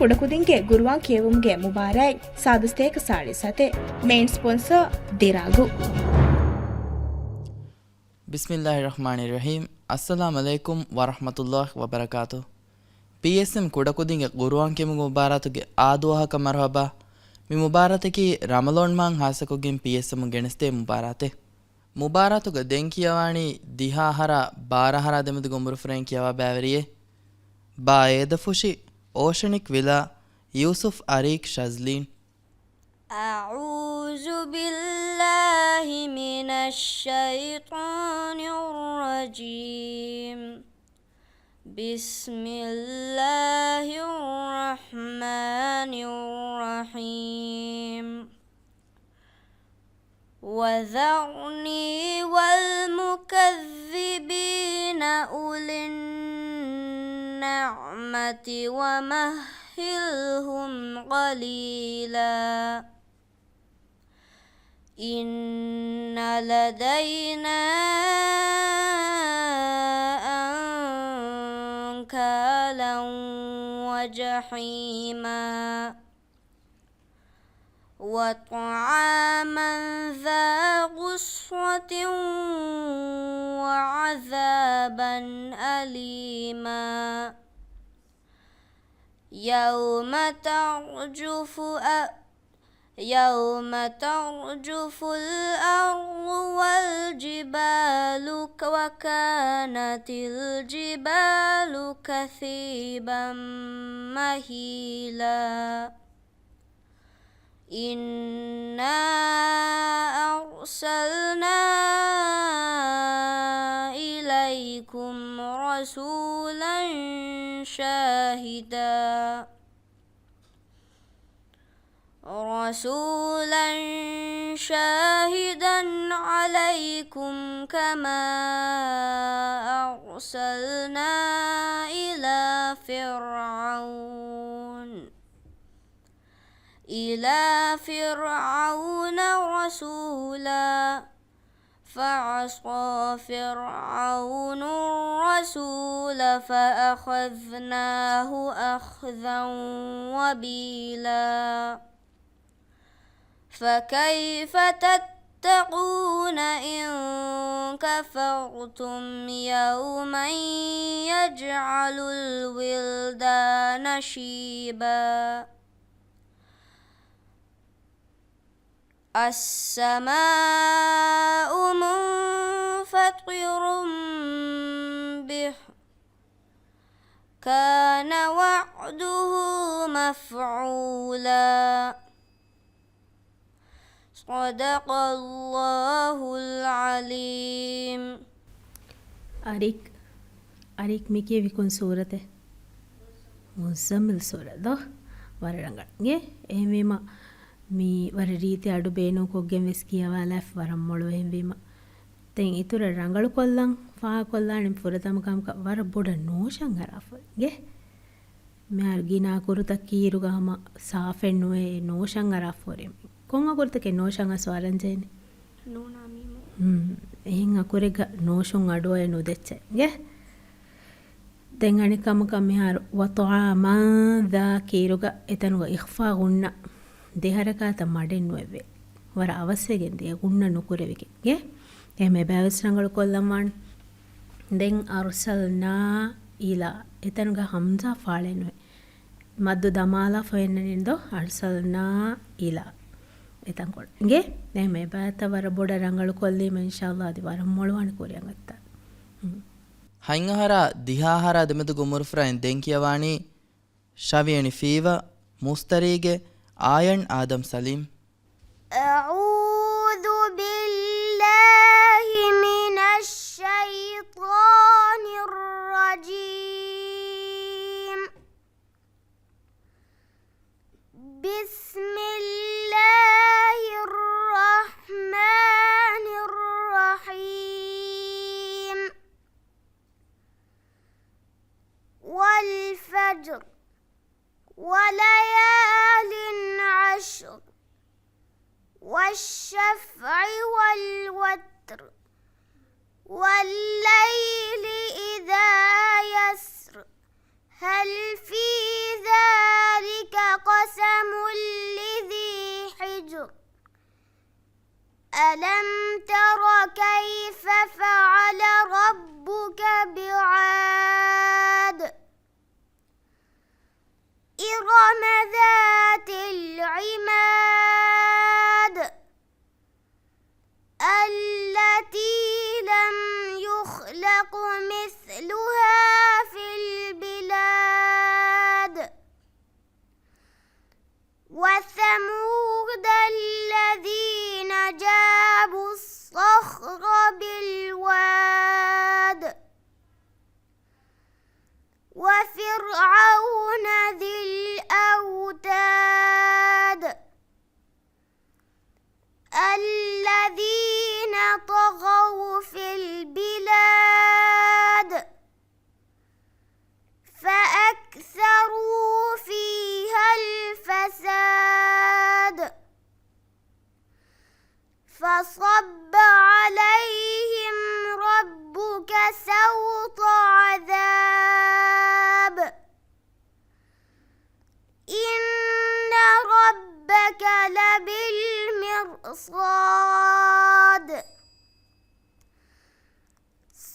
ಕುಡಕುದಿಂಗೆ ಗುರುವಾಂ ಕೇವುಂಗೆ ಮುಬಾರೈ ಸಾದುಸ್ತೇಕ ಸಾಳಿ ಸತೆ ಮೇನ್ ಸ್ಪಾನ್ಸರ್ ದಿರಾಗು ಬಿಸ್ಮಿಲ್ಲಾಹಿರ್ರಹ್ಮಾನಿರ್ರಹೀಂ ಅಸ್ಸಲಾಮು ಅಲೈಕುಂ ವರಹಮತುಲ್ಲಾಹಿ ವಬರಕಾತು PSM ಕುಡಕುದಿಂಗೆ ಗುರುವಾಂ ಕೇವುಂಗೆ ಮುಬಾರತುಗೆ ಆದುವಾಹಕ ಮರ್ಹಬಾ ಮಿ ಮುಬಾರತಕಿ ರಮಲಾನ್ ಮಾಂ ಹಾಸಕುಗಿನ್ PSM ಗೆಣಸ್ತೆ ಮುಬಾರತೆ ಮುಬಾರತುಗೆ ದೆಂಕಿಯವಾಣಿ ದಿಹಾಹರ ಬಾರಹರ ದೆಮದು ಗೊಂಬುರು ಫ್ರೆಂಕ್ ಯವಾ ಬ್ಯಾವರಿಯೆ ಬಾ ಏದಫುಶಿ ಓಶನಿಕ್ ವಿಲಾ ಯೂಸುಫ್ ಅರೀಕ್ ಶಜ್ಲೀನ್ أعوذ بالله من الشيطان الرجيم بسم الله الرحمن الرحيم وذرني والمكذبين أولي النعمة ومهلهم قليلا إن لدينا أنكالا وجحيما وطعاما ذا غصة وعذابا أليما يوم ترجف الأرض والجبال وكانت الجبال كثيبا مهيلا إنا أرسلنا إليكم رسولا شاهدا عليكم كما أرسلنا إلى فرعون رسولا فعصى فرعون الرسول فأخذناه أخذا وبيلا فكيف تتقون إن كفرتم يوما يجعل الولدان شيبا السماء منفطر به كان وعده مفعولا صدق الله العليم أريك ميكي بيكون سورة مزمل سورة ده وررنگا එහෙමම මේ වර රීති අඩු බේනෝ කොග්ගෙන් වෙස් කියවාලා වරම් මොළු එහෙම්වීම තෙන් ඉතුර රංගලු කොල්ලන් ෆා කොල්ලාණි පුරතම කම් වර බොඩ නෝෂන් හරාෆගේ මෙහර ගිනා කුරුත කීරු ගහම සාෆෙන් නොේ නෝෂන් හරාෆෝරෙම් කොන් අකුරතකේ නෝෂන් අස්වරංජේනි නෝනා මීමු එහෙන් අකුරෙග නෝෂුන් අඩුවය නොදෙච්චේ ගේ තෙන් අනිකම කම් මෙහර වතආමා දා කීරුග එතනුග ඉඛෆා ගුන්නා දෙහරකාත මඩෙන් නොවේ වර අවශ්‍යයෙන් දෙය ගුණ නුකුරෙවිගේ ගේ එමෙ බෑවස්රංගල කොල්ලම්වන් දෙන් අර්සල්නා ඊලා එතනුග හම්සා ෆාලෙනුවේ මද්දු දමාලා ෆෙන්නනින්දෝ අර්සල්නා ඊලා එතන් කොල් ගේ එමෙ බෑත වර බොඩ රංගල කොල්ලීම ඉන්ෂාල්ලාහ් දි වර මොළවණ කොරියන් අත්තා ಹೈಂಗಹರ ದಿಹಾಹರ ದೆಮದು ಗುಮುರ್ಫ್ರೈನ್ ದೆಂಕಿಯವಾಣಿ ಶವಿಯಣಿ ಫೀವ ಮುಸ್ತರಿಗೆ ಆಯಣ್ ಆದಂ ಸಲೀಂ أعوذ بالله من الشيطان الرجيم بسم الله الرحمن الرحيم والفجر وليال عشر والشفع والوتر والليل إذا يسر هل في ذلك فرعون ذي الأوتاد الذين طغوا في البلاد فأكثروا فيها الفساد فصب عليهم ربك سوط عذاب إن ربك لبالمرصاد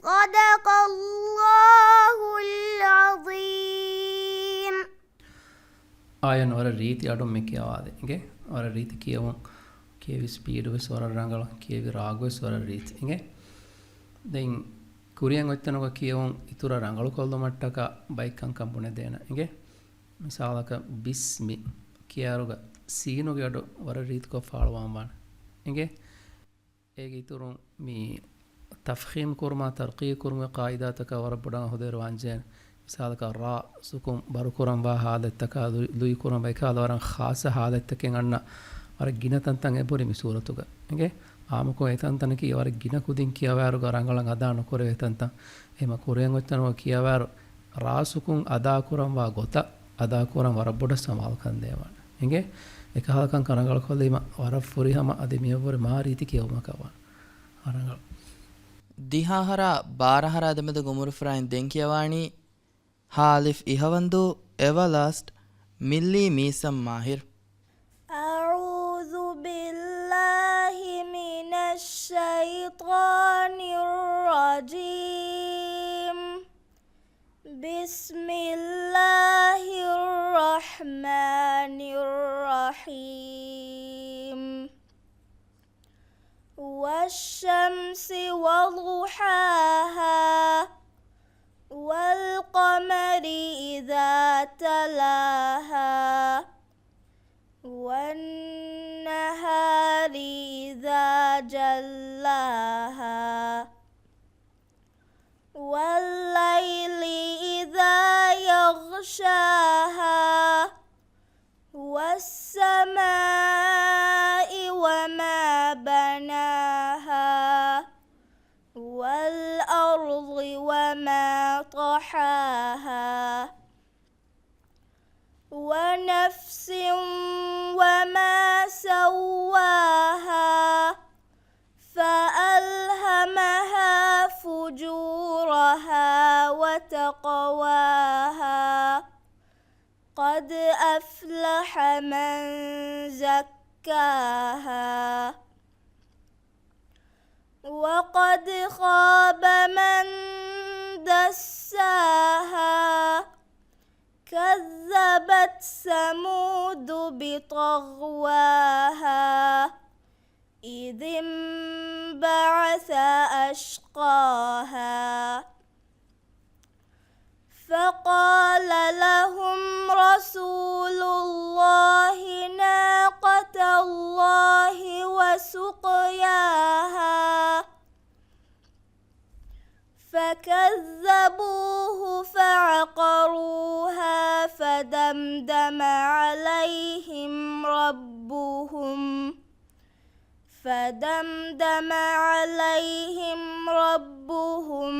صدق الله العظيم. ආයන වර රීති අඩුම් මේ කියවාදේ ඉගේ වර රීති කියවුම් කියවි ස්පීඩ් වෙස් වර රංගල කියවි රාග වෙස් වර රීති ඉගේ දැන් කුරියන් ඔත්තනක කියවුම් ඉතුරු රංගල කොල්ද මට්ටක බයිකන් කම්පුනේ දෙන ඉගේ මිසාලක බිස්මි කියාරුග සීනුගේ අඩු වර රීති කො ෆාලවම් වන ඉගේ ඒක ඉතුරු මේ تفخيم كورما ترقية كورما قاعداتك وربنا هدير وانجين مثالك الراء سكون باركورم با هذا التكاد لوي كورم بيكاد ورن خاصة هذا التكين عنا ورق جينا تنتن ابوري مسورتك اوكي ආමකෝ එතන්තන කියවර ගින කුදින් කියවෑරු ගරංගලන් අදා නොකර එතන්තන් එම කුරෙන් ඔච්චනවා කියවෑරු රාසුකුන් අදා කුරම් වා ගොත අදා කුරම් වර බොඩ සමාල් කන්දේවන එගේ එකහලකන් කරංගල කොල්ලීම වර ෆුරිහම අද මියවර මාරීති කියවම කවන් අරංගල ದಿಹಾಹರ ಬಾರಹರ ಅದಮೆದ ಗುಮುರು ಫ್ರಾಯಿನ್ ದೆಂಕಿಯವಾಣಿ ಹಾಲಿಫ್ ಇಹವಂದು ಎವಲಾಸ್ಟ್ ಮಿಲ್ಲಿ ಮೀಸಂ ಮಾಹಿರ್ أعوذ بالله من الشيطان الرجيم بسم الله الرحمن الرحيم والشمس وضحاها والقمر إذا تلاها والنهار إذا جلاها والليل إذا يغشاها والسماء وما بناها والأرض وما طحاها ونفس وما سواها فألهمها فجورها وتقواها قد أفلح من زكاها وقد خاب من دساها كذبت ثمود بطغواها إذ انبعث أشقاها فقال لهم رسول الله ناقة الله وسقياها فكذبوه فعقروها فدمدم عليهم ربهم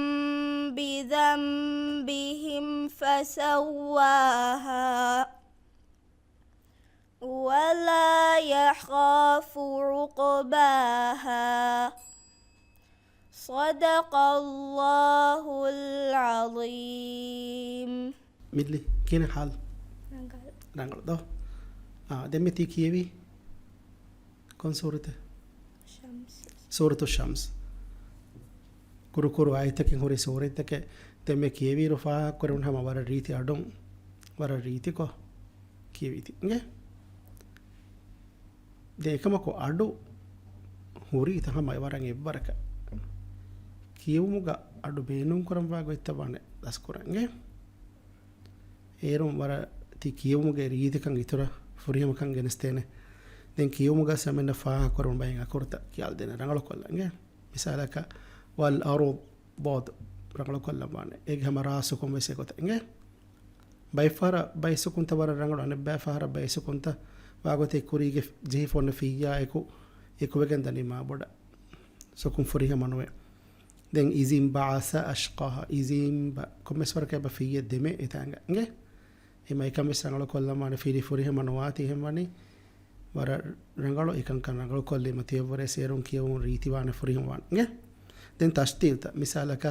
بذنبهم فسواها ولا يخاف عقباها صدق الله العظيم. مدلي كين حال رانغل دو دمتي كيوي كون سورة الشمس كرو آيتك هوري سورتك تم كيوي رفا كرون هم ورا ريتي أدم ورا ريتي كو كيوي تي نجى देखम को अडु हुरी तह मय वरंग इब्बरक कियुमुगा अडु बेनुम करम वागो इत्तबाने दस्कुरंगे एरुम वर ति कियुमुगे रीदिकं इतुरा फुरियम कं गेनस्तेने den kiyomuga samena fa korun bayinga kurta kiyal dena rangalo kollange misalaka wal arud bod rangalo kollan bane eg hamara sukum wese kota nge ಬೈಫಾರ ಬೈಸುಕುಂತ ಬರ ರಂಗಳು ಅನೆ ಬೈಫಾರ ಬೈಸುಕುಂತ ವಾಗೋತೆ ಕುರಿಗೆ ಜಿಹಿ ಫೋನ್ ಫಿಯಾ ಎಕುವೆಗೆಂದ ನಿಮ್ಮ ಬೊಡ ಸೊಕುಂ ಫುರಿಹ ಮನುವೆ ದೆನ್ ಇಜಿಂ ಬಾಸ ಅಶ್ಕಾಹ ಇಜಿಂ ಬ ಕೊಮ್ಮೆಸ್ವರ ಕೆಬ ಫಿಯ ದೆಮೆ ಇತಾಂಗ ನಗೆ ಹಿಮ ಏಕಮೆಸ್ ರಂಗಳು ಕೊಲ್ಲಮಾನೆ ಫಿರಿ ಫುರಿಹ ಮನುವಾತಿ ಹೆಮ್ಮನಿ ವರ ರಂಗಳು ಏಕಂಕನ ರಂಗಳು ಕೊಲ್ಲಿ ಮತಿಯವರೆ ಸೇರುಂ ಕಿಯವು ರೀತಿವಾನೆ ಫುರಿಹ ವಾನ್ ನಗೆ ದೆನ್ ತಶ್ತೀಲ್ತ ಮಿಸಾಲಕ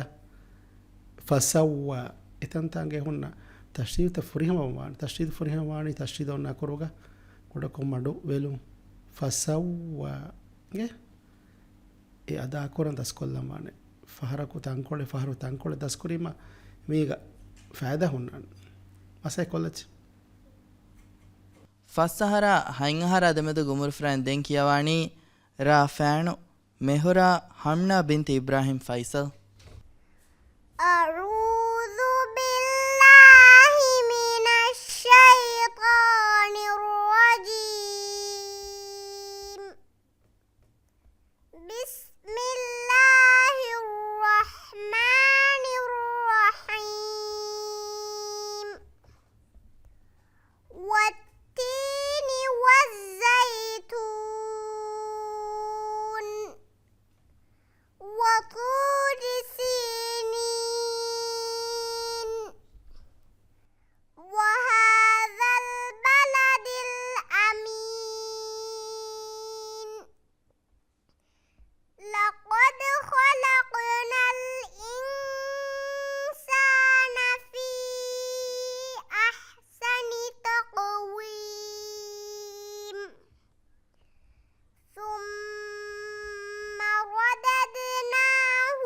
ಫಸವ್ವ ಇತಂತಾಂಗೆ ಹುನ್ನ ತಶ್ರೀತ ಫುರಿಹಮವಾಣಿ ತಶ್ರೀದ ಫುರಿಹವಾಣಿ ತಶ್ರೀದವನ್ನ ಕೊರುಗ ಕೊಡಕು ಮಡು ವೇಲು ಫಸವ್ವಗೆ ಎ ಅದಾ ಕೊರಂ ದಸ್ಕೊಲ್ಲಮಾನೆ ಫಹರಕು ತಂಕೊಳೆ ಫಹರು ತಂಕೊಳೆ ದಸ್ಕುರಿಮ ಮೀಗ ಫಾಯದ ಹುನ್ನ ಮಸೈ ಕೊಲ್ಲಚ್ ಫಸ್ಸಹರ ಹೈಂಗಹರ ಅದಮೆದು ಗುಮುರು ಫ್ರಾನ್ ದೆನ್ ಕಿಯವಾಣಿ ರಾ ಫ್ಯಾಣು ಮೆಹುರಾ ಹಮ್ನಾ ಬಿಂತ್ ಇಬ್ರಾಹಿಂ ಫೈಸಲ್ أعوذ بالله من الشيطان الرجيم بسم الله الرحمن الرحيم والتين والزيتون وطور سينين وهذا البلد الأمين لقد خلقنا الإنسان في أحسن تقويم ثم رددناه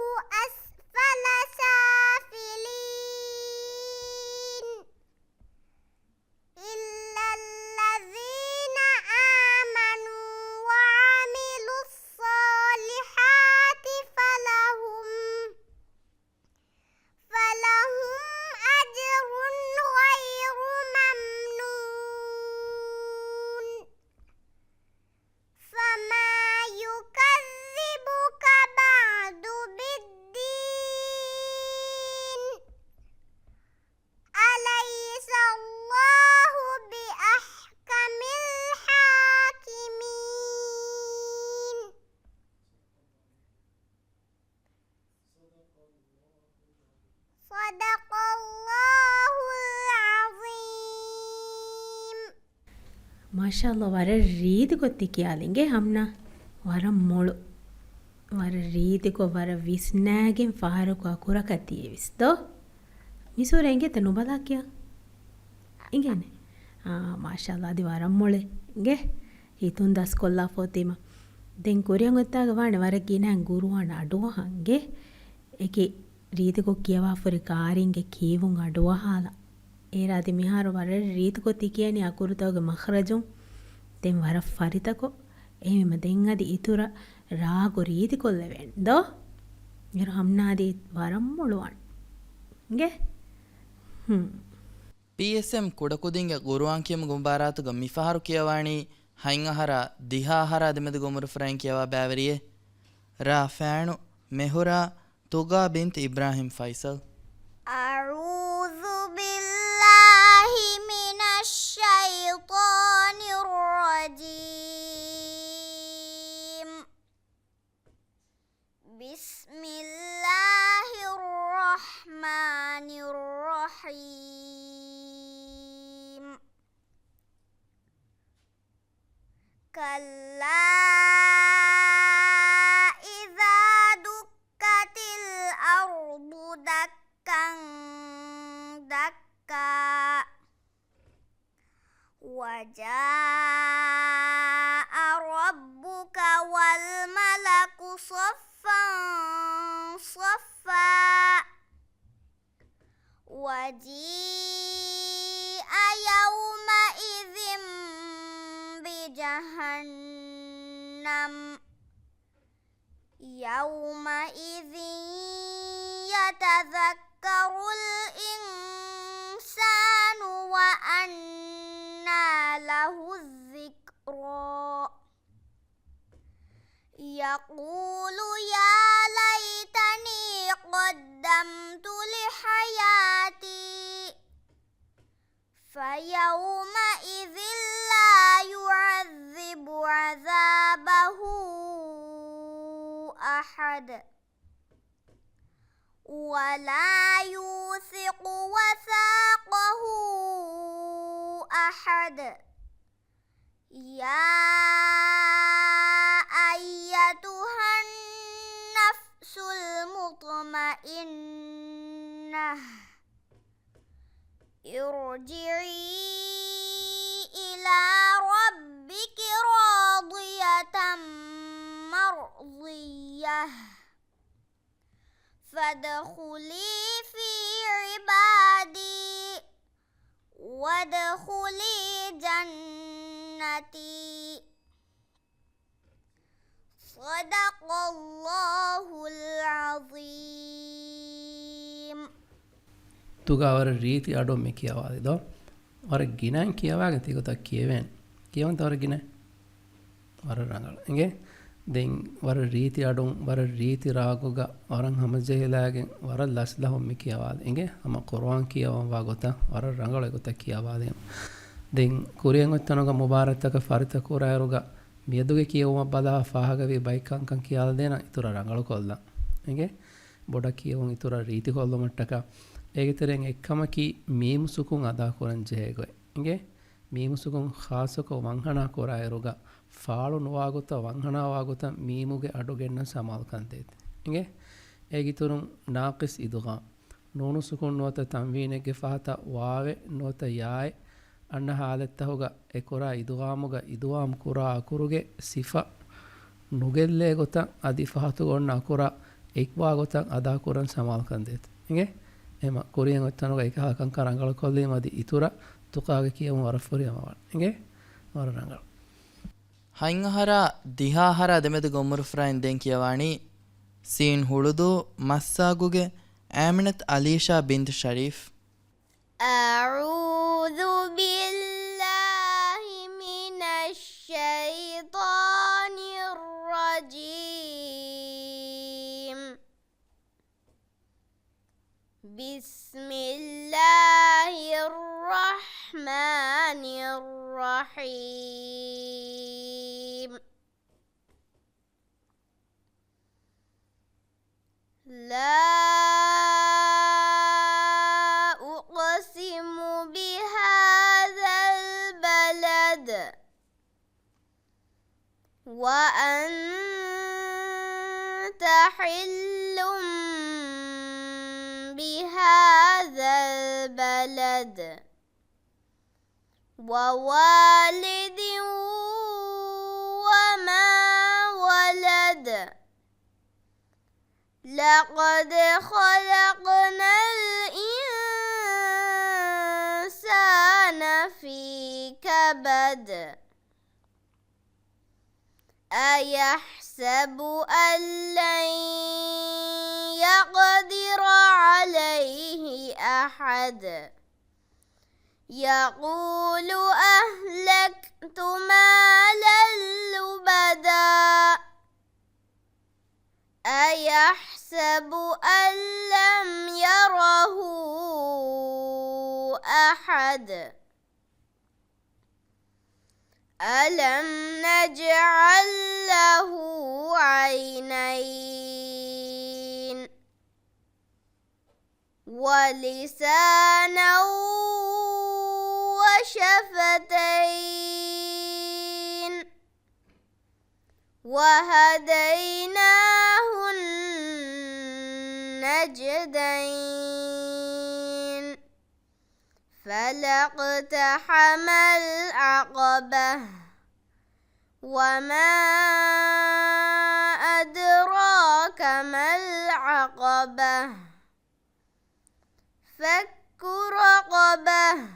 أسفل سافلين إلا الذين آمنوا وعملوا الصالحات فلهم أجر غير ممنون فما يكذبك بعد بالدين أليس الله بأحكم الحاكمين صدق الله العظيم ಮಾಷಾಲ್ಲ ವರ ರೀತಿ ಗೊತ್ತಿ ಕಿಯಾಲಿಂಗೆ ಹಮ್ನ ವರ ಮೊಳು ವರ ರೀತಿಗೊ ವರ ವಿಸ್ನಾಗೆ ಫಾರಕು ಅಕುರ ಕತ್ತಿಯೇ ವಿಸ್ದೋ ಮಿಸೂರ ಹೆಂಗೆ ತನು ಬಲಾಕ್ಯ ಹಿಂಗೇನೆ ಮಾಷಾಲ್ಲ ಅದು ವರ ಮೊಳೆ ಹಿಂಗೆ ಹಿತುನ್ ದಸ್ ಕೊಲ್ಲಾ ಫೋತಿಮ ದೆನ್ ಕೊರಿಯಂಗ್ ಗೊತ್ತಾಗ ವಾಣೆ ವರಕ್ಕಿನ ಹಂಗೆ ಗುರುವಾಣ ಅಡುವ ಹಂಗೆ ಏಕೆ ರೀತಿಗೊ ಕಿಯವಾ ಫುರಿ ಕಾರಿಂಗೆ ಕೀವುಂಗ್ ಅಡುವ ಹಾಲ ಏರಾದಿ ಮಿಹಾರು ವರ ರೀತಿಗೊ ತಿಕಿಯನಿ ಅಕುರುತವಗೆ ಮಖ್ರಜುಂ ದೆನ್ ವರ ಫರಿತಕೊ ಏಮೆಮ ದೆನ್ ಅದಿ ಇತುರ ರಾಗು ರೀತಿ ಕೊಲ್ಲೆವೆಂದೋ ಇರು ಹಮ್ನಾದಿ ವರಂ ಮುಳುವಣ್ ಹಿಂಗೆ PSM ಕುಡಕುದಿಂಗೆ ಗುರುವಾಂಕಿಯಮ ಗುಂಬಾರಾತುಗ ಮಿಫಾರು ಕಿಯವಾಣಿ ಹೈಂಗಹರ ದಿಹಾಹರ ಅದಮೆದು ಗುಮುರು ಫ್ರಾನ್ ಕಿಯವಾ ಬ್ಯಾವರಿಯೆ ರಾ ಫ್ಯಾಣು ಮೆಹುರಾ ತುಗಾ ಬಿಂತ್ ಇಬ್ರಾಹಿಂ ಫೈಸಲ್ أعوذ بالله من الشيطان الرجيم بسم الله الرحمن الرحيم كلا إذا دكت الأرض دكا دكا وجاء ربك والملك صفا صفا وجيء يومئذ بجهنم يومئذ يتذكر الإنسان وأنى له الذكرى يقول يا ليتني قدمت لحياتي فيومئذ لا يعذب عذابه أحد ولا يوثق وثاقه أحد يا أيتها النفس المطمئنة ارجعي إلى ربك راضية مرضية فادخلي في عبادي وادخلي جنتي صدق الله العظيم. තුග අවර රීති අඩෝ මේ කියවාද දෝ වර ගිනන් කියවාගෙන තිගොතක් කියවෙන් කියවන් තවර ගින වර රංගල එගේ දෙන් වර රීති අඩුන් වර රීති රාගුග වරන් හමජෙහිලාගෙන් වර ලස්ලහොම් මේ කියවාද එගේ හම කුර්ආන් කියවන් වා ගොත වර රංගල ගොත කියවාද දෙන් කුරියන් ඔත්තනක මුබාරත්තක ෆරිත කුරායරුග මියදුගේ කියවම බදා ෆාහගවේ බයිකංකන් කියලා දෙන ඉතුරු රංගල කොල්ලා එගේ බොඩ කියවුන් ඉතුරු රීති කොල්ලොමට්ටක ඒගතරෙන් එක්කමකි මීමුසුකුන් අදා කොරන් ජයගොයි ඉගේ මීමුසුකුන් ಖಾಸක වංහනා කොරායරුග ෆාලු නොවාගොත වංහනාවාගොත මීමුගේ අඩුගෙන්න සමාල්කන්තේත් ඉගේ ඒගිතුරුන් නාකිස් ඉදුගා නෝනුසුකුන් නොත තම්වීනෙගේ ෆහත වාවේ නොත යාය අන්න හාලෙත්තහුග එකොරා ඉදුගාමුග ඉදුවාම් කුරා අකුරුගේ සිෆ නුගෙල්ලේ ගොත අදි ෆහතු ගොන්න අකුරා එක්වා ගොතන් අදා කොරන් සමාල්කන්තේත් ඉගේ එම කුරියන් ඔත්තනක එකහකන් කරංගල කොල්ලේ මදි ඉතුර තුකාගේ කියමු වරෆොරියමවල් ඉගේ වර රංගල ಹೈಂಗಹರ ದಿಹಾಹರ ದೆಮೆದು ಗೊಮ್ಮರು ಫ್ರೈನ್ ದೆನ್ ಕಿಯವಾಣಿ ಸೀನ್ ಹುಳುದು ಮಸ್ಸಾಗುಗೆ ಆಮಿನತ್ ಅಲೀಶಾ ಬಿಂತ್ ಶರೀಫ್ ಅಊದು ಬಿಲ್ಲಾಹಿ ಮಿನಶ್ ಶೈತಾನಿರ್ ರಜೀಮ್ ಬಿಸ್ಮಿಲ್ಲಾಹಿರ್ ರಹ್ಮಾನಿರ್ ರಹೀಮ್ لا أقسم بهذا البلد وأنت حل بهذا البلد ووالد وما ولد لقد خلقنا الإنسان في كبد أيحسب أن لن يقدر عليه أحد يقول أهلكت مالا لبدا أيحسب أن لم يره أحد ألم نجعل له عينين ولسانا وشفتين وهديناه النجدين فلاقتحم العقبة وما أدراك ما العقبة فك رقبة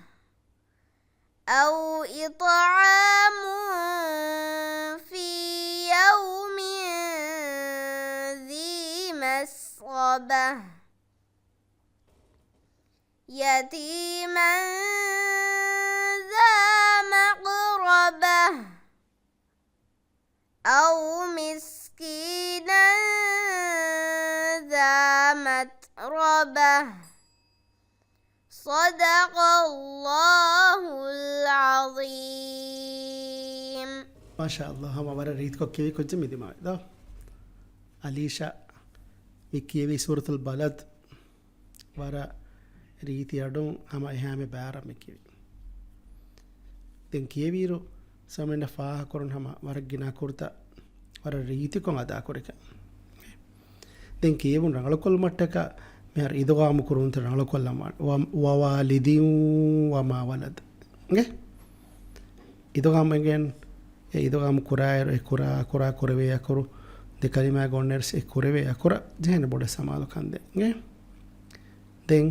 أو إطعام في يوم ذي مسغبة يتيما ذا مقربة أو مسكينا ذا متربة صدق الله العظيم. ما شاء الله هم ورا ريت كو كيوي كنت ميدي ما ده أليشا مكيوي سورة البلد ورا ريت يادون هم إهام بارا مكيوي دين كيويرو سامنا فاه كورن هم ورا جنا كورتا ورا ريت كون أدا كوريكا دين كيوون رانغلو كل متكا مهر إذا قام كورون ترانغلو كل لمان ووالدين وما ولد إذا قام إنجن إذا قام كورا كوربي أكورو de kalima goners e kureve akura jehne bode samalo kande nge den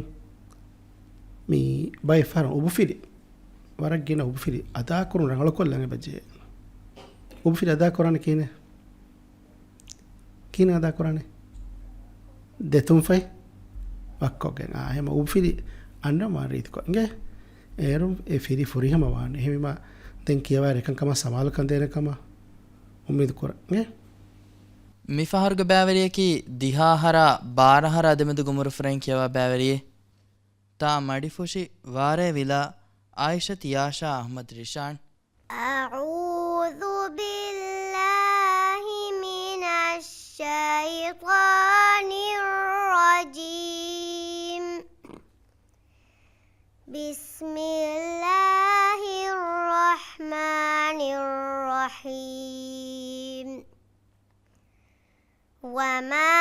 mi bay faran ubu fili warak gina ubu fili ada kurun rangalo kollange baje ubu fili ada korane kine ada korane de tum fay wakko gen a hema ubu fili anda marit ko nge erum e fili furi hama wane hema den kiyaware kan kama samalo kande ne kama umid kora nge ಮಿಫಹರ್ಗ ಬ್ಯಾವರಿಯಕಿ ದಿಹಾಹರ ಬಾರಹರ ಅದೆಮೆದು ಗುಮುರು ಫ್ರೆಂಕಿಯವ ಬ್ಯಾವರಿಯೆ ತಾ ಮಡಿಫುಶಿ ವಾರೆ ವಿಲಾ ಆಯಿಷತ್ ಯಾಶಾ ಅಹ್ಮದ್ ರಿಶಾನ್ أعوذ بالله من الشيطان الرجيم. بسم الله الرحمن الرحيم. وما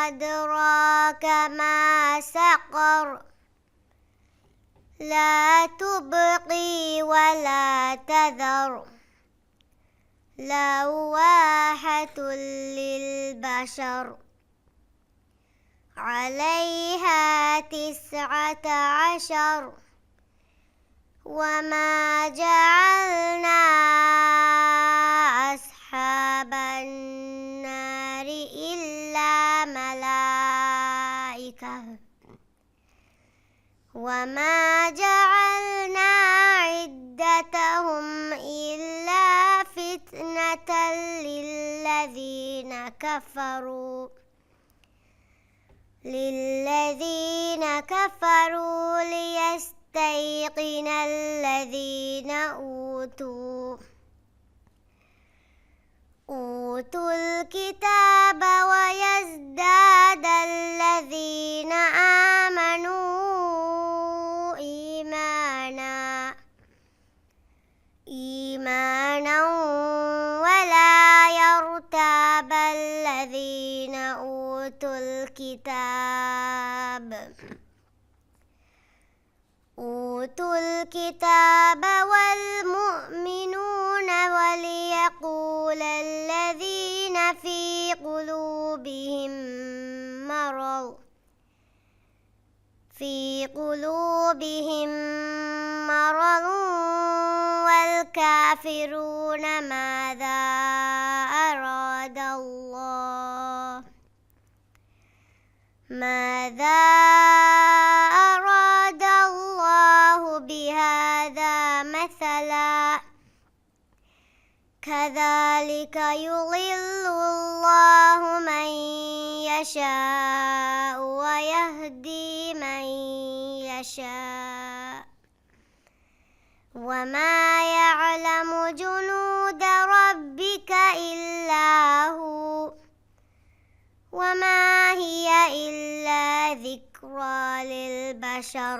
أدراك ما سقر لا تبقي ولا تذر لواحة للبشر عليها 19 وما جعلنا أصحاب النار إلا ملائكة وما جعلنا عدتهم إلا فتنة للذين كفروا ليستيقن الذين أوتوا الكتاب ويزداد الذين آمنوا إيمانا ولا يرتاب الذين أوتوا الكتاب والمؤمنون وليقول الذين في قلوبهم مرض والكافرون ماذا أراد الله بهذا مثلا كذلك يضل الله من يشاء ويهدي من يشاء وما يعلم جنود ربك إلا هو وما هي إلا ذكرى للبشر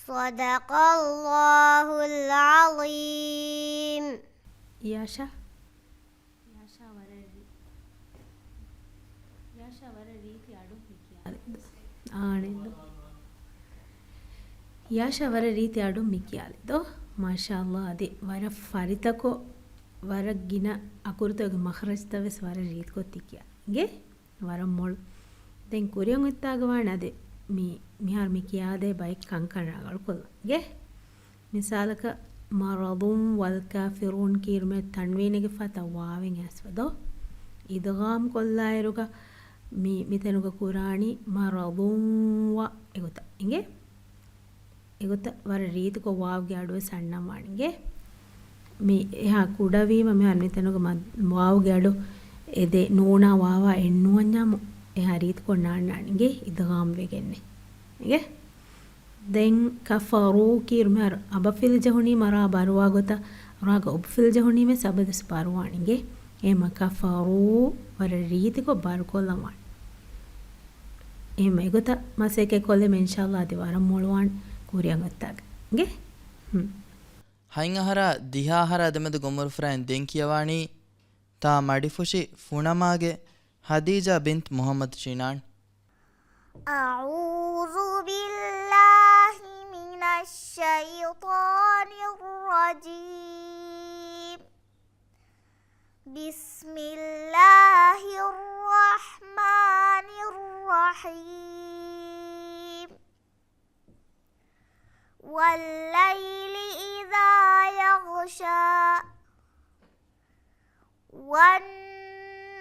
صدق الله العظيم. ಯಾಶಾ ವರ ರೀತಿ ಆಡು ಆಣಿದ್ದು ಯಾಶಾ ವರ ರೀತಿ ಆಡು ಮಿಕ್ಕಿಯಾಲಿದ್ದು ಮಾಶಾ ಅಲ್ಲಾ ಅದೇ ವರ ಫರಿತಕೋ ವರ ಗಿನ ಅಕುರ್ತಗೆ ಮಖರಜ್ತವೆಸ್ ವರ ರೀತಿ ಗೊತ್ತಿಕ್ಕಿಯಾಗೆ ವರ ಮೊಳು ದೆನ್ ಕುರಿಯಂ ಇತ್ತಾಗವಾಣ ಅದೇ මිහාර මිකියාදේ බයික් කංකරාගල් කොල්ලගේ මිසාලක මරදුම් වල්කාෆිරුන් කීර්මේ තන්වීනගේ ෆතවාවෙන් ඇස්වදෝ ඉදගාම් කොල්ලායරුක මිතනුක කුරාණි මරදුම්ව එගොත ඉගේ එගොත වර රීතික වාව්ගේ අඩුව සන්නම් වණගේ මේ එහා කුඩවීම මෙහා මිතනුක වාව්ගේ අඩු එදේ නෝනා වාවා එන්නුවන්ඥාම එහා රීතික නාන්නානිගේ ඉදගාම් වෙගෙන්නේ ಗೆ ದೆನ್ ಕಫರು ಕೀರ್ ಮರ್ ಅಬಫಿಲ್ ಜಹುನಿ ಮರ ಬರುವಾಗೊತ ರಾಗ ಒಬ್ಫಿಲ್ ಜಹುನಿ ಮೆ ಸಬದಸ್ ಬರುವಾಣಿಗೆ ಏಮ ಕಫರು ವರ ರೀತಿಗೊ ಬರ್ಕೊಲ್ಲವಾಣಿ ಏಮ ಎಗೊತ ಮಸೆಕೆ ಕೊಲ್ಲೆ ಮೆ ಇನ್ಶಾಅಲ್ಲಾಹ್ ಅದಿ ವರ ಮೊಳವಾಣಿ ಕೂರಿಯಂಗತ್ತಾಗ ಗೆ ಹೈಂಗಹರ ದಿಹಾಹರ ಅದೆಮೆದು ಗೊಮ್ಮರು ಫ್ರಾನ್ ದೆನ್ ಕಿಯವಾಣಿ ತಾ ಮಡಿಫುಶಿ ಫುಣಮಾಗೆ ಹದೀಜಾ ಬಿಂತ್ ಮುಹಮ್ಮದ್ ಚಿನಾಣ್ أعوذ بالله من الشيطان الرجيم بسم الله الرحمن الرحيم والليل إذا يغشى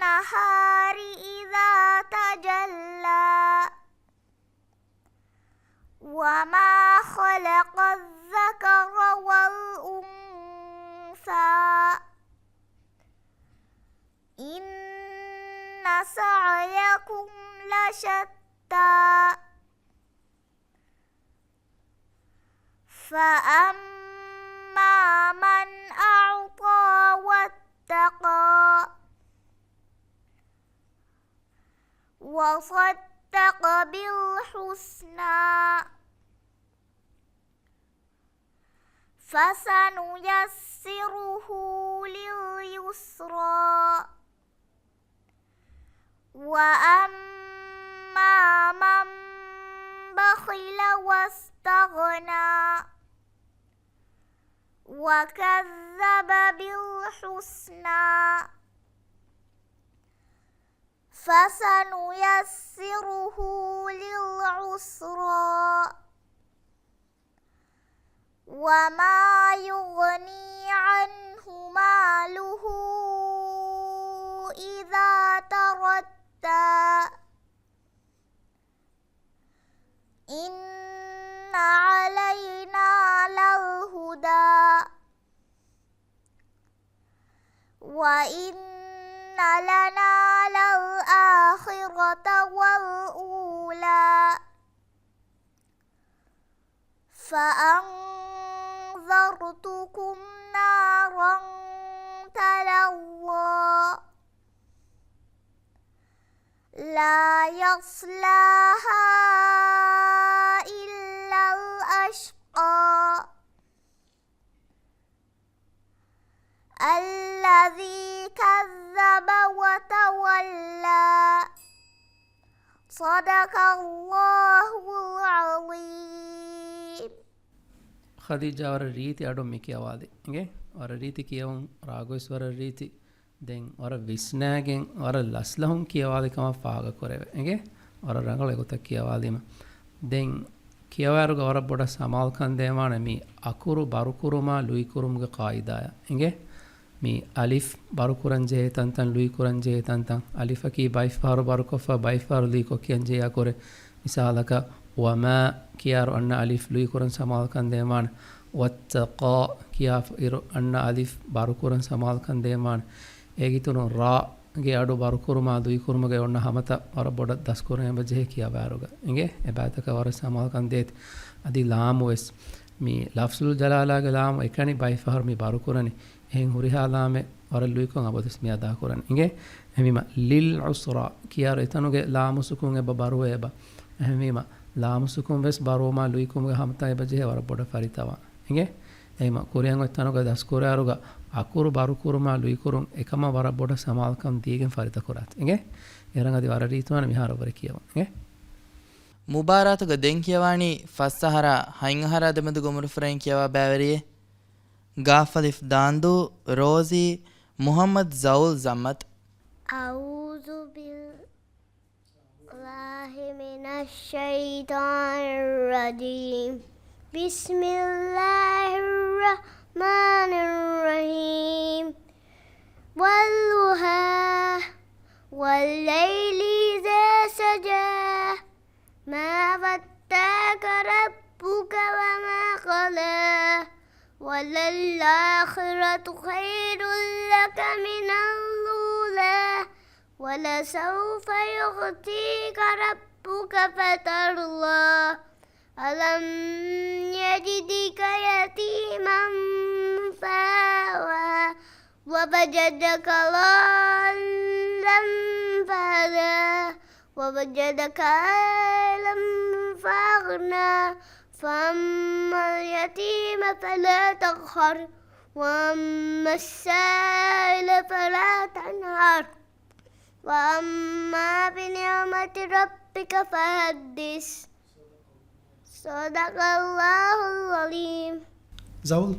والنهار إذا تجلى وما خلق الذكر والأنثى إن سعيكم لشتى فأما من أعطى واتقى وصدق بالحسنى فسنيسره لليسرى وأما من بخل واستغنى وكذب بالحسنى فسنيسره للعسرى وما يغني عنه ماله إذا تردى إن علينا للهدى وإن لنا للآخرة والأولى فأنذرتكم نارا تلظى لا يصلاها إلا الأشقى الذي كذب وتولى صدق الله العظيم ಖದೀಜಾ ಅವರ ರೀತಿ ಅಡು ಮಿಕ್ಕಿ ಅವಾದೆ ಹಿಂಗೆ ಅವರ ರೀತಿ ಕಿಯವಂ ರಾಘವೇಶ್ವರ ರೀತಿ ದೆನ್ ಅವರ ವಿಸ್ನಾಗೆನ್ ಅವರ ಲಸ್ಲಹುಂ ಕಿಯವಾದೆ ಕಮ ಫಾಗ ಕೊರೆವೆ ಹಿಂಗೆ ಅವರ ರಂಗಳ ಗೊತ್ತ ಕಿಯವಾದಿಮ ದೆನ್ ಕಿಯವಾರುಗ ಅವರ ಬೊಡ ಸಮಾಲ್ ಕಂದೇಮಾಣ ಮಿ ಅಕುರು ಬರುಕುರುಮಾ ಲುಯಿ ಕುರುಮ್ಗೆ ಕಾಯಿದಾಯ ಹಿಂಗೆ ಮಿ ಅಲಿಫ್ ಬರುಕುರನ್ ಜೆ ತಂತನ್ ಲುಯಿ ಕುರನ್ ಜೆ ತಂತನ್ ಅಲಿಫಕಿ ಬೈಫಾರು ಬರುಕೊಫ ಬೈಫಾರು ಲುಯಿ ಕೊಕ್ಕಿಯನ್ ಜೆಯ ಕೊರೆ ಮಿಸಾಲಕ وما كيار أن ألف لوي كورن سمال كان ديمان واتقا كياف إرو أن ألف بارو كورن سمال كان ديمان ඒගිතුණු රා ගේ අඩු බරු කුරුමා දුයි කුරුමගේ ඔන්න හමත වර බොඩ දස් කුරෙම බජේ කියා බාරුග ඉගේ එබෑතක වර සමල් කන් දේත් අදි ලාමු වෙස් මි ලෆ්සුල් ජලාලාගේ ලාමු එකනි බයි ෆහර් මි බරු කුරනි එහෙන් හුරිහා ලාමේ වර ලුයි කොන් අබදස් මි අදා කුරන් ඉගේ එහිම ලිල් උස්රා කියාර එතනුගේ ලාමු සුකුන් එබ බරු එබ එහිම ලාමු සුකුන් වෙස් බරුමා ලුයි කුමගේ හමත එබජේ වර බොඩ ෆරිතවා ඉගේ එහිම කුරියන් එතනුගේ දස් කුරාරුග අකුරු බරු කුරුමා ලුයි කුරුන් එකම වර බොඩ සමාල්කම් දීගෙන් ෆරිත කරත් ඉගේ එරන් අදි වර රීතුවන මිහාර වර කියව ඉගේ ಮುಬಾರಾತುಗ ದೆಂ ಕಿಯವಾಣಿ ಫಸ್ಸಹರ ಹೈಂಗಹರ ದೆಮದು ಗೊಮರು ಫ್ರೈನ್ ಕಿಯವಾ ಬ್ಯಾವರಿಯೆ ಗಾಫಲಿಫ್ ದಾಂದು ರೋಜಿ ಮುಹಮ್ಮದ್ ಜೌಲ್ ಜಮ್ಮತ್ أعوذ بالله من الشيطان الرجيم بسم الله الرحمن الرحيم والضحى والليل إذا سجى ما ودعك ربك وما قلى وللآخرة خير لك من الأولى ولسوف يعطيك ربك ربك فترضى ألم يجدك يتيما فآوى ووجدك ضالا فهدى ووجدك عائلا فأغنى فأما اليتيم فلا تقهر وأما السائل فلا تنهر وأما بنعمة ربك فحدث صدق الله العظيم. زول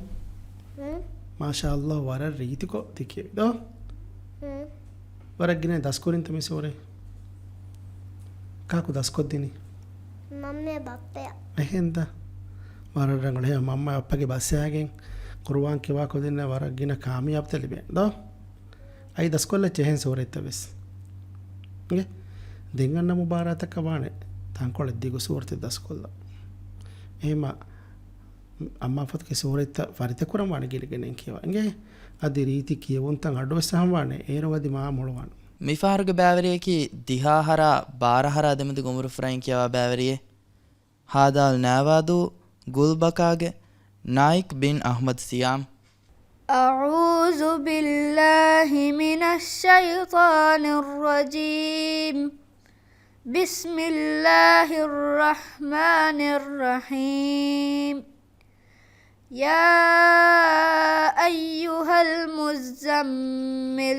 ما شاء الله ورا ريتكو تكي دو ورا جنة داسكورين تمي سوري كاكو داسكود ديني مامي بابا එහෙන්ද ورا رنگل هي ماما අප්පගේ බස් එකෙන් කුරුවාන් කිවා කොදින්න ورا ගින කාමියාබ් තලිබේ දෝ අයි දස්කොල්ල චෙහෙන් සෝරෙත්ත වෙස් ගේ දෙංගන්න මුබාරතක වානේ තංකොල දිගු සෝර්ති දස්කොල්ල එහෙම අම්මා ෆොත්ගේ සෝරෙත්ත ෆරිත කුරම් වානේ ගිලගෙන කියවා ගේ අදි රීති කියවුන් තන් අඩෝ සහම් වානේ ඒරවදි මා මොළවන් මිෆාරුග බෑවරියකි දිහාහර බාරහර දෙමද ගොමුරු ෆ්‍රයින් කියවා බෑවරියේ හාදාල් නෑවාදු ගුල්බකාගේ نايك بن أحمد سيام. أعوذ بالله من الشيطان الرجيم. بسم الله الرحمن الرحيم. يا أيها المزمل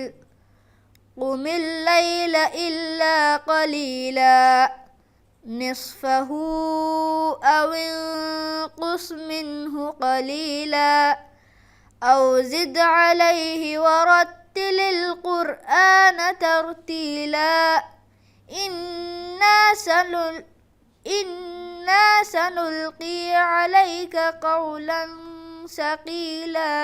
قم الليل إلا قليلا نصفه أو انقص منه قليلا أو زد عليه ورتل القرآن ترتيلا إنا سنلقي عليك قولا ثقيلا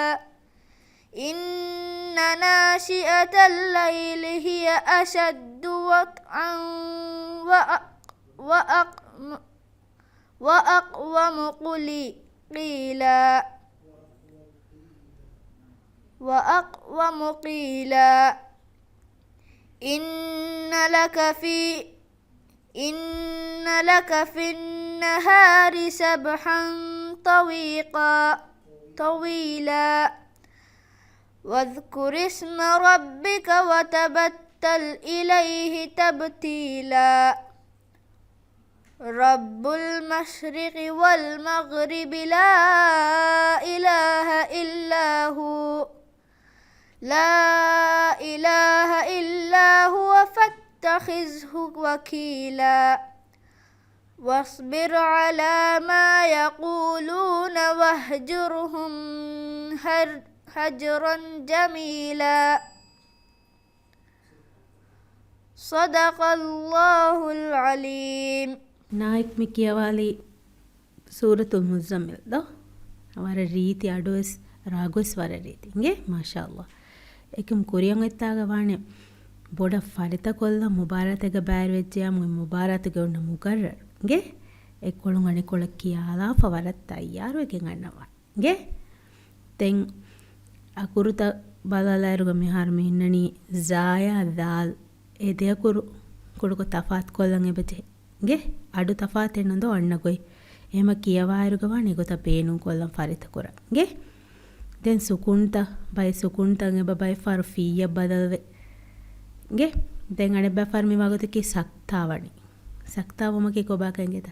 إن ناشئة الليل هي أشد وطئا وأقوم قيلا إن لك في النهار سبحا طويلا واذكر اسم ربك وتبتل إليه تبتيلا رب المشرق والمغرب لا إله إلا هو فاتخذه وكيلا واصبر على ما يقولون واهجرهم هجرا جميلا صدق الله العليم. ನಾಯಕ್ ಮಿ ಕಿಯವಾಲಿ ಸೂರತುಲ್ ಮುಜಮ್ಮಿಲ್ ದೋ ಅವರ ರೀತಿ ಅಡೋಸ್ ರಾಗೋಸ್ ವರ ರೀತಿ ಹಿಂಗೆ ಮಾಶಾ ಅಲ್ಲಾ ಏಕಂ ಕುರಿಯಂ ಎತ್ತಾಗ ವಾಣೆ ಬೊಡ ಫಲಿತ ಕೊಲ್ಲ ಮುಬಾರತೆಗ ಬ್ಯಾರ್ ವೆಜ್ಜಾ ಮುಬಾರತೆಗ ಉಣ್ಣ ಮುಕರ್ರರ್ ಹಿಂಗೆ ಎಕ್ಕೊಳು ಅಣೆ ಕೊಳ ಕಿಯಾಲಾ ಫವರತ್ ತಯ್ಯಾರು ಎಕೆಂ ಅಣ್ಣವಾ ಹಿಂಗೆ ತೆಂ ಅಕುರುತ ಬಲಲಾಯರುಗ ಮಿಹಾರ್ ಮಿನ್ನನಿ ಜಾಯಾ ದಾಲ್ එදයකුරු කොඩුකො තෆාත් කොල්ලන් එබෙතේ ගේ අඩු තෆාත් එන්නදෝ අන්නකොයි එහෙම කියවායරුගවා නිගොත පේනුම් කොල්ලන් ෆරිත කොර ගේ දැන් සුකුන්ත බයි සුකුන්තන් එබ බයි ෆර් ෆීය බදල්වෙ ගේ දැන් අඩ බෆර් මි වගතකි සක්තාවණි සක්තාවමකි කොබාකන්ගෙත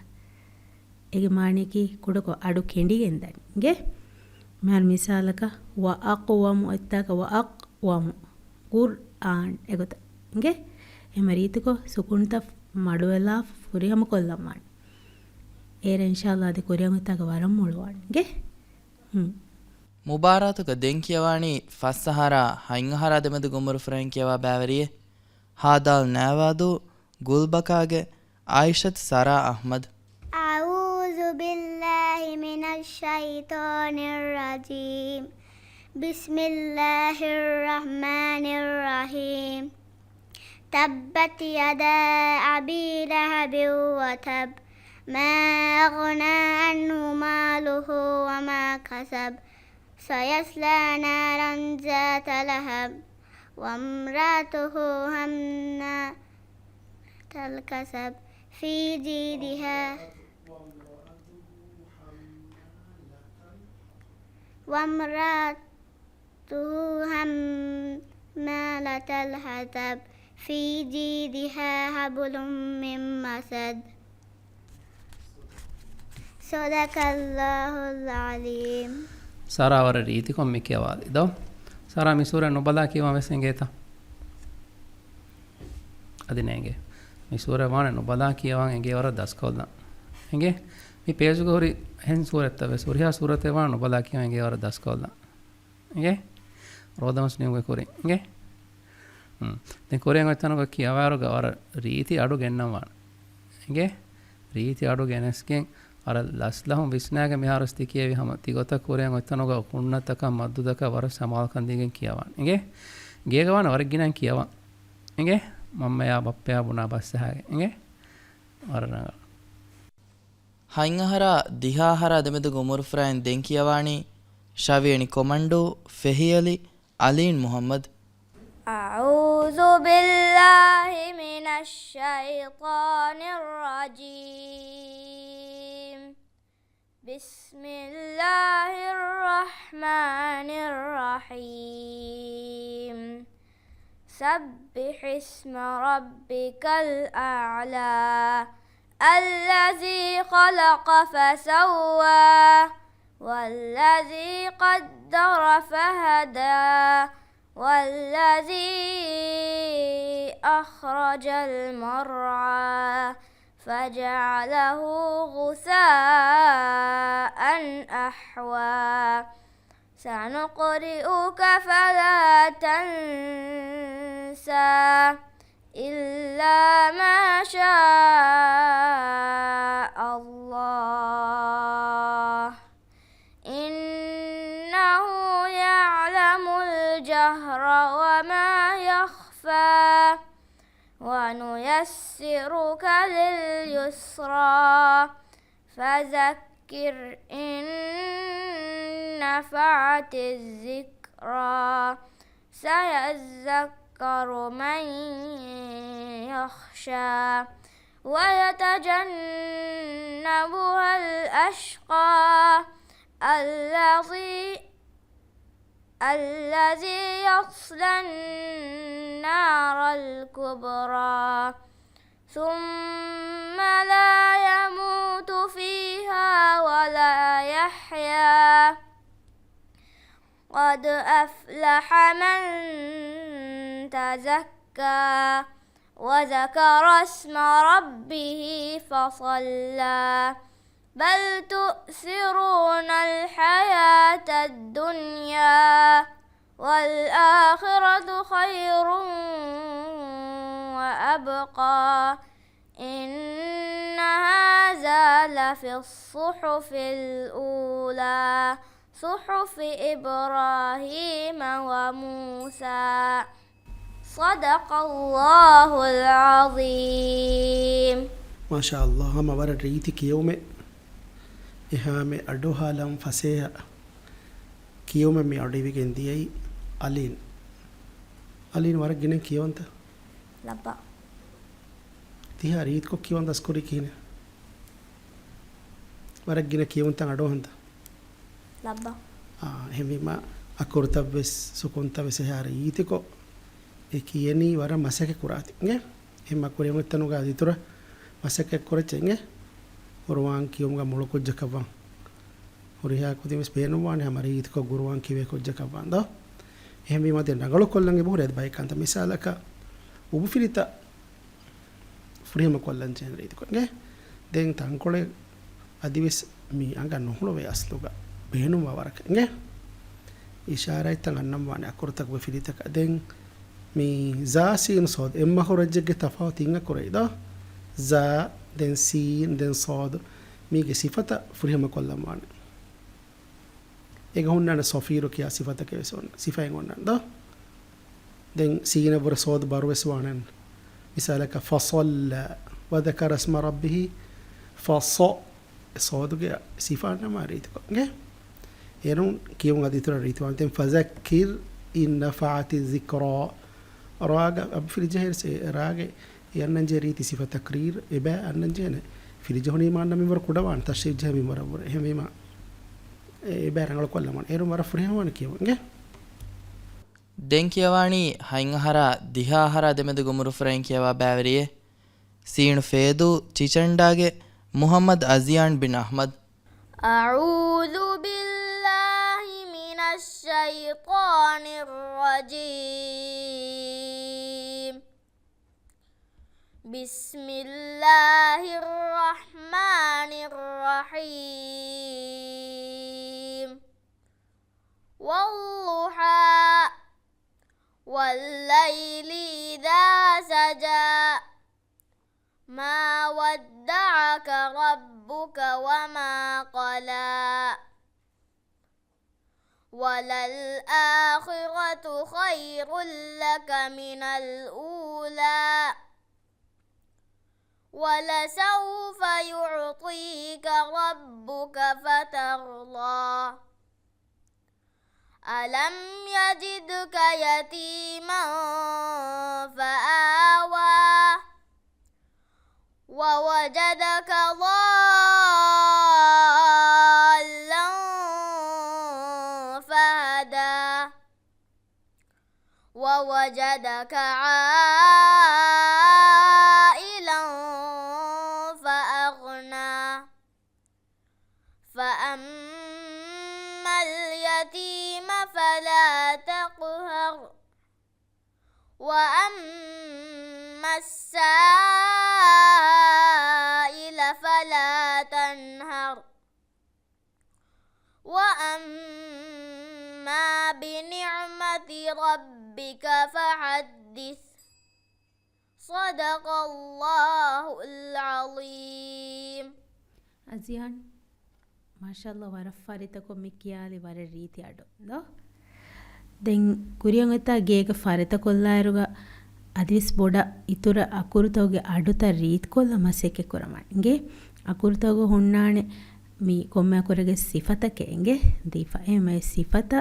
එගේ මාණේකි කොඩකො අඩු කෙඬිගෙන් දනි ගේ මහල් මිසාලක වඅක්වමු අත්තක වඅක්වමු කුර්ආන් එගොත ගේ එමරීතකෝ සුකුන්ත මඩුවෙලා ෆුරියම කොල්ලම්මාන් ඒර ඉන්ෂාල්ලාහ් ද කොරියමතක වරම් මුළුවන්ගේ ಮುಬಾರಾತುಗ ದೆಂಕಿಯವಾಣಿ ಫಸ್ಸಹಾರ ಹೈಂಗಹಾರ ದೆಮದು ಗುಮ್ಮರು ಫ್ರೆಂಕಿಯವಾ ಬ್ಯಾವರಿಯೆ ಹಾದಾಲ್ ನ್ಯಾವಾದು ಗುಲ್ಬಕಾಗೆ ಆಯಿಷತ್ ಸರಾ ಅಹ್ಮದ್. أعوذ بالله من الشيطان الرجيم. بسم الله الرحمن الرحيم. تبت يدا أبي لهب وتب ما أغنى عنه ماله وما كسب سيصلى نارا ذات لهب وامرأته حمالة الحطب في جيدها وامرأته حمالة الحطب في جيدها حبل من مسد صدق الله العظيم ಸಾರಾ ಅವರ ರೀತಿ ಕೊಮ್ಮಿಕೆವಾದ ಇದು ಸಾರಾ ಮಿಸೂರ ನುಬಲಾ ಕಿವ ವೆಸೆಂಗೇತ ಅದಿನೇಗೆ ಮಿಸೂರ ವಾಣ ನುಬಲಾ ಕಿಯವಾಂ ಎಂಗೆ ವರ ದಸ್ಕೋದ ಎಂಗೆ ಮಿ ಪೇಜುಗೋರಿ ಹೆನ್ ಸೂರತ್ತವೆ ಸೂರ್ಯ ಸೂರತೆ ವಾಣ ನುಬಲಾ ಕಿಯವಾಂ ಎಂಗೆ ವರ ದಸ್ಕೋದ ಎಂಗೆ ರೋದಮಸ್ ನಿಯುಗೆ ಕೊರಿ ಎಂಗೆ දැන් කොරියන් වචනක කියවාරුග අර රීති අඩු ගෙන්නවාන ಎಂಗೆ ರೀತಿ ಅಡು ಗೆನಸ್ಕೆನ್ ಅರ ಲಸ್ಲಹಂ ವಿಸ್ನಾಗ ಮಿಹಾರಸ್ತಿ ಕಿಯವಿ ಹಮ ತಿಗೊತ ಕೊರಿಯನ್ ವಚನಕ ಉನ್ನತಕ ಮದ್ದುದಕ ವರ ಸಮಾಲ್ ಕಂದಿಗೆನ್ කියವಾನ ಎಂಗೆ ಗೇಗವಾನ ವರಗಿನನ್ කියවා ಎಂಗೆ ಮಮ್ಮಯ ಬಪ್ಪಯ ಬುನಾ ಬಸ್ಸಹಾಗೆ ಎಂಗೆ ವರನಗ ಹೈಂಗಹರ ದಿಹಾಹರ ಅದಮೆದು ಗುಮುರ್ ಫ್ರೈನ್ ದೆನ್ කියವಾಣಿ ಶವಿಯಣಿ ಕೊಮಂಡು ಫೆಹಿಯಲಿ ಅಲೀನ್ ಮುಹಮ್ಮದ್ أعوذ بالله من الشيطان الرجيم بسم الله الرحمن الرحيم سبح اسم ربك الأعلى الذي خلق فسوى والذي قدر فهدى والذي أخرج المرعى فجعله غثاء أحوى سنقرئك فلا تنسى إلا ما شاء الله إنه يعلم الجهر وما يخفى ونيسرك لليسرى فذكر إن نفعت الذكرى سيذكر من يخشى ويتجنبها الأشقى الذي يصلى النار الكبرى ثم لا يموت فيها ولا يحيا قد أفلح من تزكى وذكر اسم ربه فصلى بل تؤثرون الحياة الدنيا والآخرة خير وأبقى إن هذا لفي الصحف الأولى صحف إبراهيم وموسى صدق الله العظيم ما شاء الله هم ور ريتك يوم إهام أدوها لم فسيها كيوم مي أديبي كنديي ألين ورق جنين كيوم تا لبا تيها ريت كو كيوم دسكوري كينه ورق جنين كيوم تا أدوهن تا لبا همي ما أكورتا بس سكونتا بس هي ريت كو إكيني ورا مسك كوراتي نه هم أكوريم تنوغا ديتورا مسك كوراتي نه गुरुवान कियों का मुलो कुछ जकवां और यह कुछ में स्पेन वाने हमारी ईद को गुरुवान किवे कुछ जकवां दो हम भी मध्य नगलों कोल्लंगे बहुत रहता बाइक कांता मिसाल का उबु फिरिता फ्री हम कोल्लन चेन रही थी कोंगे दें तांकोले अधिवेश मी आंगा नोहलो वे असलोगा बहनों वावर करेंगे इशारा इतना अन्नम वाने अकुर तक वे फिरिता का दें मी ज़ासी इन सौद इम्मा हो रज्जे के तफावत इंगा कोरे दो ज़ा den sin den sad mige sifata furihama kollamane ega hunnana safiro kiya sifata ke son sifayen onnan do den sina bur sad barwes wanan misalaka fasalla wa dhakara isma rabbih fasa sad ge sifana marit ko nge erun kiyum aditura ritwan ten fazakkir in nafa'ati dhikra raga ab fil jahir se raga යන්නන්ජේ රීති සිෆ තක්රීර් එබෑ අන්නන්ජේන ෆිලිජහොනී මාන්න මිවර කුඩවාන් තශ්‍රීෆ් ජහ මිවර වර එහෙමීම එබෑ රංගල කොල්ලමන් ඒරු වර ෆුරේහවන කියවන්ගේ දෙන් කියවාණී හයින් අහරා දිහා අහරා දෙමෙද ගොමුරු ෆ්‍රෙන් කියවා බෑවරියේ සීණු ෆේදු චිචණ්ඩාගේ මුහම්මද් අසියාන් බින් අහ්මද් أعوذ بالله من الشيطان الرجيم بسم الله الرحمن الرحيم والضحى والليل إذا سجى ما ودعك ربك وما قلى وللآخرة خير لك من الأولى ولسوف يعطيك ربك فترضى ألم يجدك يتيما فآوى ووجدك ضالا فهدى ووجدك عائلا فأغنى فأما اليتيم فلا تقهر وأما السائل فلا تنهر وأما بنعمة ربك فحدث صدق الله العظيم අසියාන් මාෂාල්ලා වර ෆරිතකො මිකියාලි වර රීති අඩෝ දෝ දැන් කුරියන් එතා ගේක ෆරිත කොල්ලායරුග අදිස් බොඩ ඉතුර අකුරුතෝගේ අඩුත රීත් කොල්ල මසෙකෙ කොරමන්ගේ අකුරුතෝග හොන්නානේ මී කොම්ම අකුරගේ සිෆතකෙන්ගේ දීෆා එමේ සිෆත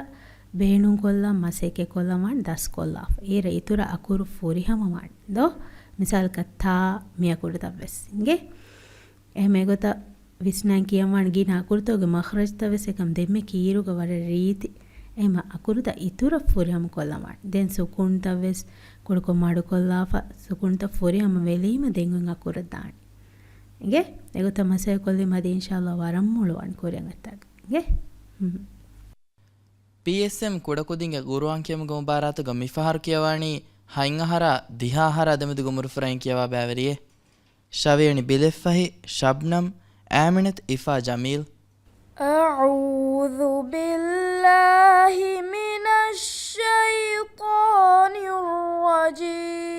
බේනුන් කොල්ලා මසෙකෙ කොල්ලමන් දස් කොල්ලා ඒර ඉතුර අකුරු ෆුරිහමමන් දෝ මිසල් කතා මේ අකුරු තවස්ගේ එමේ ගොත විස්නාන් කියමන් ගින අකුරුතෝගේ මඛරජ් තවසකම් දෙමෙ කීරුග වර රීති එම අකුරුත ඉතුර ෆුරිහම කොල්ලමන් දැන් සුකුන් තවස් කොඩකො මාඩු කොල්ලාෆ සුකුන්ත ෆුරිහම වෙලීම දෙන්වෙන් අකුර දාන්න ගේ ඒක තමසය කොල්ලි මදී ඉන්ෂාල්ලා වරම් මුළුවන් කොරියන් අත්තක් ගේ PSM ಕುಡಕುದಿಂಗೆ ಗುರುವಾಂಕ್ಯಮ ಗೊಮಬಾರಾತ ಗ ಮಿಫಹಾರು ಕಿಯವಾಣಿ ಹೈಂಗಹರ ದಿಹಾಹರ ಅದಮದು ಗುಮುರು ಫ್ರೈನ್ ಕಿಯವಾ ಬ್ಯಾವರಿಯೆ ಶವೇಣಿ ಬಿಲೆಫಹಿ ಶಬ್ನಮ್ ಆಮಿನತ್ ಇಫಾ ಜಮೀಲ್ أعوذ بالله من الشيطان الرجيم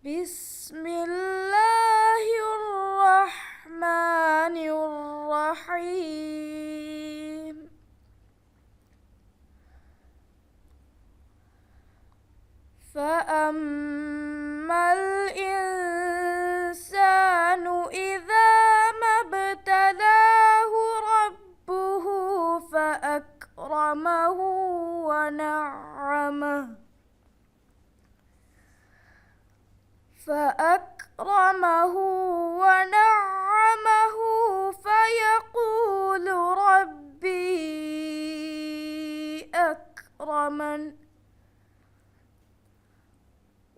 بسم الله الرحمن الرحيم فأما الإنسان إذا ما ابتلاه ربه فأكرمه ونعمه فيقول ربي أكرمن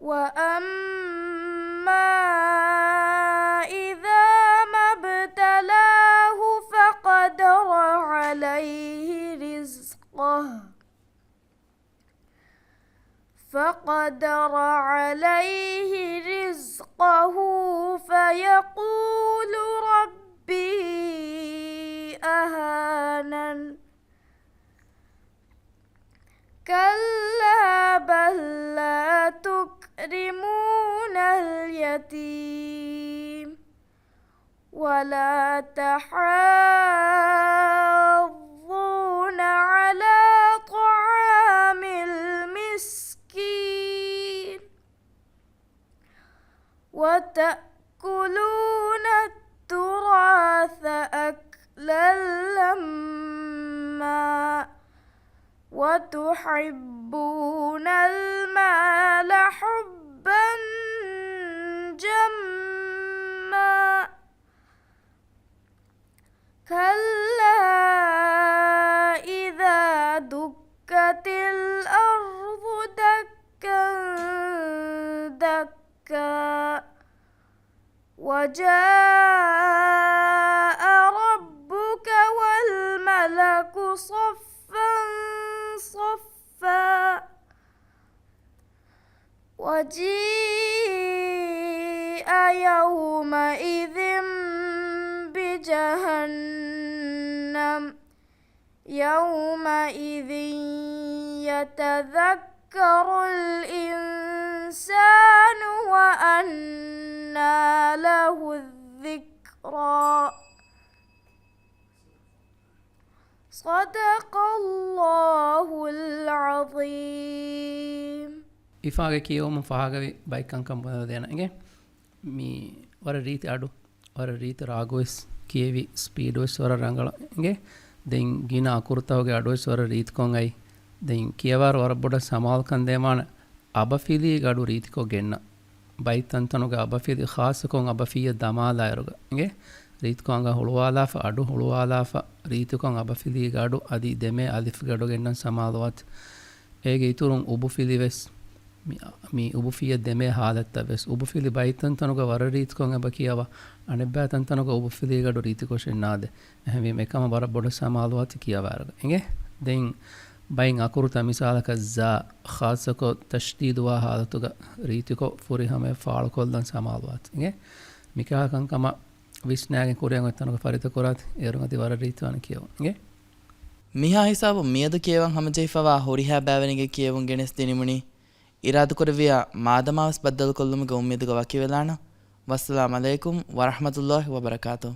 وأما إذا ما ابتلاه فقدر عليه رزقه فيقول ربي أهانن كلا بل لا تكرمون اليتيم ولا تحاضون على طعام المسكين وتأكلون التراث أكلا لما وتحبون المال حبا كلا إذا دكت الأرض دكا دكا وجاء ربك والملك صفا صفا وجيء يومئذ بجهنم يومئذ يتذكر الإنسان وأنى له الذكرى صدق الله العظيم ಇಫಾಗೆ ಕಿಯೋಮ ಫಾಗವಿ ಬೈಕಂಕಂ ಬಂದದೇನಗೆ ಮೀ ವರ ರೀತಿ ಅಡು ವರ ರೀತಿ ರಾಗೋಯ್ಸ್ ಕಿಯವಿ ಸ್ಪೀಡೋಯ್ಸ್ ವರ ರಂಗಳಗೆ ದೆನ್ ಗಿನ ಅಕುರ್ತಾವಗೆ ಅಡೋಯ್ಸ್ ವರ ರೀತಿಕೊಂಗೈ ದೆನ್ ಕಿಯವಾರ ವರ ಬೊಡ ಸಮಾಲ್ ಕಂದೇಮಾನ ಅಬಫಿಲಿ ಗಡು ರೀತಿಕೊ ಗೆನ್ನ ಬೈತಂತನುಗೆ ಅಬಫಿಲಿ ಖಾಸಕೊಂ ಅಬಫಿಯ ದಮಾಲಾಯರುಗೆ ರೀತಿಕೊಂಗ ಹುಳುವಾಲಾಫ ಅಡು ಹುಳುವಾಲಾಫ ರೀತಿಕೊಂ ಅಬಫಿಲಿ ಗಡು ಅದಿ ದೆಮೆ ಅಲಿಫ್ ಗಡು ಗೆನ್ನ ಸಮಾಲವತ್ ಏಗೆ ಇತುರುಂ ಉಬುಫಿಲಿವೆಸ್ ಮೀ ಉಬುಫಿಯ ದೆಮೆ ಹಾಲತ್ತವೆಸ್ ಉಬುಫಿಲಿ ಬೈತಂತನುಗ ವರ ರೀತಿಕೊಂಗ ಬಕಿಯವ ಅಣೆಬ್ಬಾತಂತನುಗ ಉಬುಫಿಲಿ ಗಡು ರೀತಿಕೊಶೆನ್ನಾದೆ ಎಹಮಿ ಮೆಕಮ ವರ ಬೊಡ ಸಮಾಲವತ್ ಕಿಯವಾರಗ ಹಿಂಗೆ ದೆನ್ ಬೈನ್ ಅಕುರುತ ಮಿಸಾಲಕ ಝಾ ಖಾಸಕೊ ತಶ್ದೀದುವ ಹಾಲತುಗ ರೀತಿಕೊ ಫುರಿ ಹಮೆ ಫಾಳ್ಕೊಲ್ದನ್ ಸಮಾಲವತ್ ಹಿಂಗೆ ಮಿಕಾಕಂಕಮ ವಿಷ್ಣಾಗೆ ಕುರಿಯಂಗ ತನಗ ಫರಿತ ಕೊರಾತ್ ಏರುಗತಿ ವರ ರೀತಿವನ ಕಿಯವ ಹಿಂಗೆ ಮಿಹಾ ಹಿಸಾಬು ಮಿಯದು ಕೇವಂ ಹಮಜೈಫವಾ ಹುರಿಹಾ ಬ್ಯಾವನಿಗೆ ಕೇವಂ ಗೆಣೆಸ್ ದಿನಿಮುನಿ ಇರಾದು ಕೊರವಿಯ ಮಾದಮಾವಸ್ ಬದ್ದಲು ಕೊಲ್ಲುಮಿಗೆ ಉಮ್ಮಿದುಗ ವಕಿವೆಲಾಣ ವಸ್ಸಲಾಮ್ ಅಲೈಕುಂ ವರಹಮತುಲ್ಲಾಹಿ ವಬರಕಾತು.